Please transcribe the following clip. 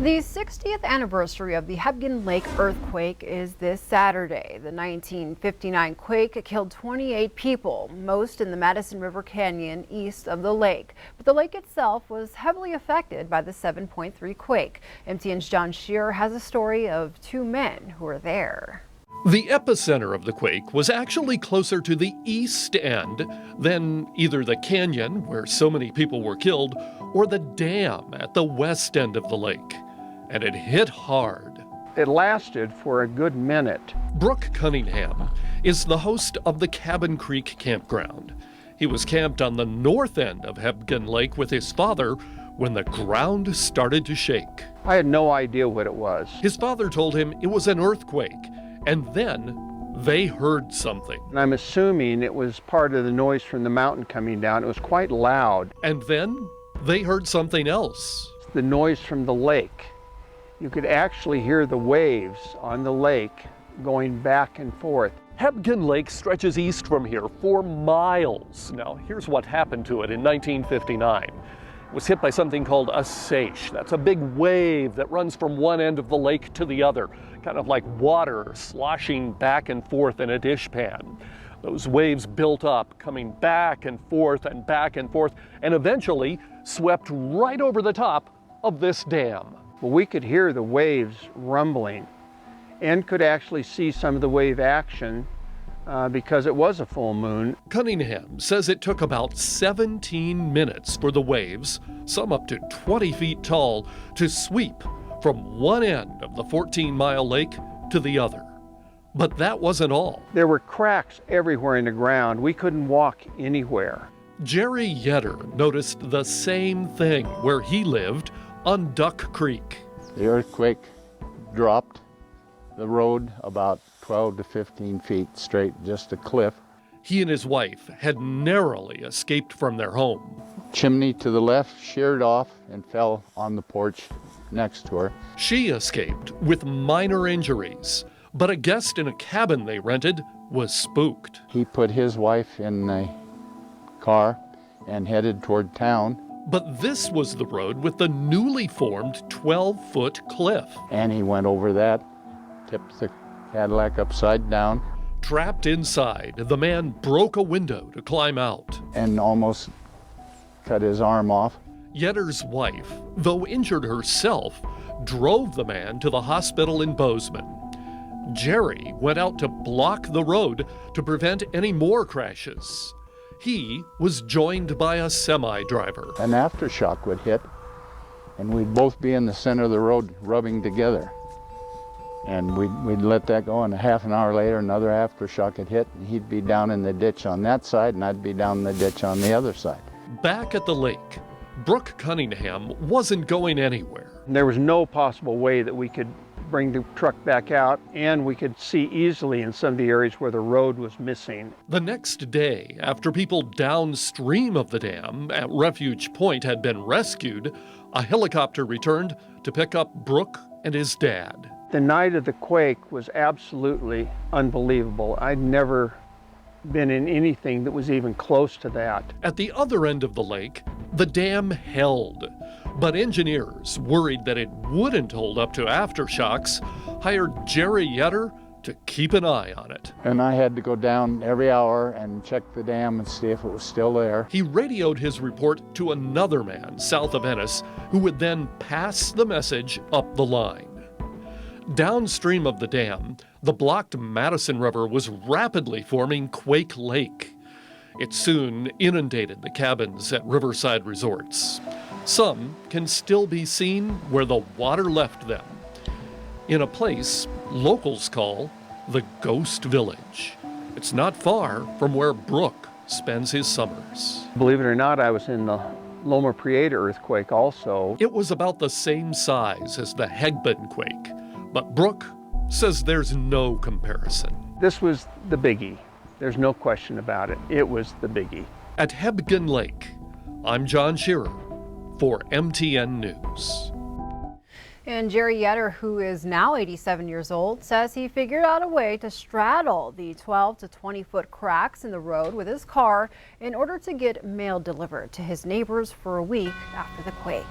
The 60th anniversary of the Hebgen Lake earthquake is this Saturday. The 1959 quake killed 28 people, most in the Madison River Canyon east of the lake. But the lake itself was heavily affected by the 7.3 quake. MTN's John Shearer has a story of two men who were there. The epicenter of the quake was actually closer to the east end than either the canyon, where so many people were killed, or the dam at the west end of the lake. And it hit hard. It lasted for a good minute. Brooke Cunningham is the host of the Cabin Creek campground. He was camped on the north end of Hebgen Lake with his father when the ground started to shake. I had no idea what it was. His father told him it was an earthquake, and then they heard something. And I'm assuming it was part of the noise from the mountain coming down. It was quite loud. And then they heard something else. The noise from the lake. You could actually hear the waves on the lake going back and forth. Hebgen Lake stretches east from here for miles. Now, here's what happened to it in 1959. It was hit by something called a seiche. That's a big wave that runs from one end of the lake to the other, kind of like water sloshing back and forth in a dishpan. Those waves built up, coming back and forth and back and forth, and eventually swept right over the top of this dam. Well, we could hear the waves rumbling and could actually see some of the wave action because it was a full moon. Cunningham says it took about 17 minutes for the waves, some up to 20 feet tall, to sweep from one end of the 14-mile lake to the other. But that wasn't all. There were cracks everywhere in the ground. We couldn't walk anywhere. Jerry Yetter noticed the same thing where he lived on Duck Creek. The earthquake dropped the road about 12 to 15 feet straight, just a cliff. He and his wife had narrowly escaped from their home. Chimney to the left sheared off and fell on the porch next to her. She escaped with minor injuries, but a guest in a cabin they rented was spooked. He put his wife in the car and headed toward town. But this was the road with the newly formed 12-foot cliff. And he went over that, tipped the Cadillac upside down. Trapped inside, the man broke a window to climb out. And almost cut his arm off. Yetter's wife, though injured herself, drove the man to the hospital in Bozeman. Jerry went out to block the road to prevent any more crashes. He was joined by a semi-driver. An aftershock would hit, and we'd both be in the center of the road rubbing together. And we'd let that go, and a half an hour later, another aftershock had hit, and he'd be down in the ditch on that side, and I'd be down in the ditch on the other side. Back at the lake, Brooke Cunningham wasn't going anywhere. There was no possible way that we could bring the truck back out, and we could see easily in some of the areas where the road was missing. The next day, after people downstream of the dam at Refuge Point had been rescued, a helicopter returned to pick up Brooke and his dad. The night of the quake was absolutely unbelievable. I'd never been in anything that was even close to that. At the other end of the lake, the dam held, but engineers, worried that it wouldn't hold up to aftershocks, hired Jerry Yetter to keep an eye on it. And I had to go down every hour and check the dam and see if it was still there. He radioed his report to another man south of Ennis, who would then pass the message up the line. Downstream of the dam, the blocked Madison River was rapidly forming Quake Lake. It soon inundated the cabins at riverside resorts. Some can still be seen where the water left them, in a place locals call the Ghost Village. It's not far from where Brooke spends his summers. Believe it or not, I was in the Loma Prieta earthquake also. It was about the same size as the Hebgen quake, but Brooke says there's no comparison. This was the biggie. There's no question about it. It was the biggie. At Hebgen Lake, I'm John Shearer for MTN News. And Jerry Yetter, who is now 87 years old, says he figured out a way to straddle the 12 to 20-foot cracks in the road with his car in order to get mail delivered to his neighbors for a week after the quake.